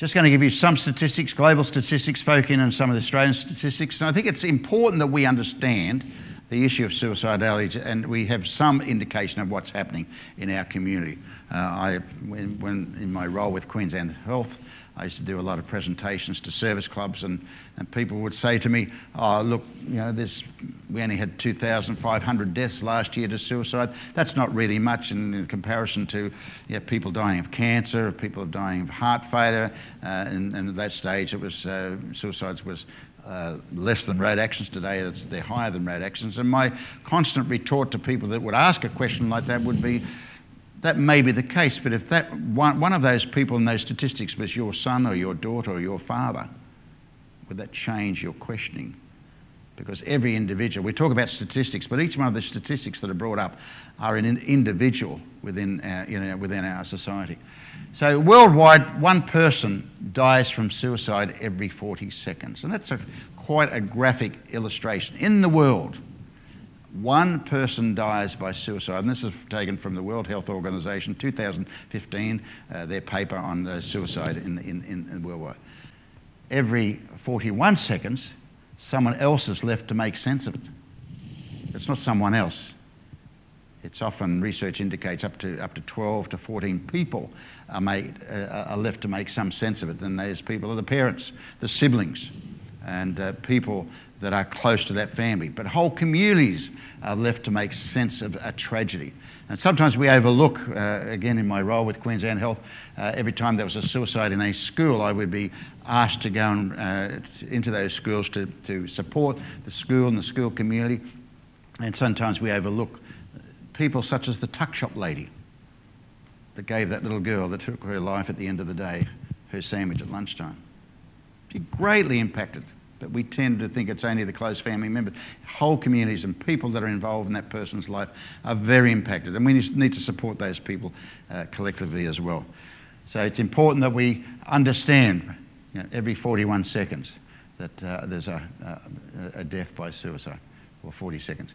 Just going to give you some statistics, global statistics, focus in on some of the Australian statistics. And I think it's important that we understand the issue of suicidality and we have some indication of what's happening in our community. When in my role with Queensland Health, I used to do a lot of presentations to service clubs and people would say to me, oh look, you know, we only had 2,500 deaths last year to suicide. That's not really much in comparison to people dying of cancer, people dying of heart failure, and at that stage it was, suicides was less than road accidents. Today they're higher than road accidents. And my constant retort to people that would ask a question like that would be, that may be the case, but if that one of those people in those statistics was your son or your daughter or your father, would that change your questioning? Because every individual, we talk about statistics, but each one of the statistics that are brought up are an individual within our society. So worldwide, one person dies from suicide every 40 seconds. And that's quite a graphic illustration. In the world, one person dies by suicide, and this is taken from the World Health Organization, 2015, their paper on suicide in worldwide. Every 41 seconds, someone else is left to make sense of it. It's not someone else. It's often, research indicates, up to 12 to 14 people are left to make some sense of it. Then those people are the parents, the siblings, and people that are close to that family. But whole communities are left to make sense of a tragedy. And sometimes we overlook, again in my role with Queensland Health, every time there was a suicide in a school, I would be asked to go into those schools to support the school and the school community. And sometimes we overlook people such as the tuck shop lady that gave that little girl that took her life at the end of the day her sandwich at lunchtime. She greatly impacted. But we tend to think it's only the close family members. Whole communities and people that are involved in that person's life are very impacted, and we need to support those people collectively as well. So it's important that we understand, every 41 seconds that there's a death by suicide, or 40 seconds.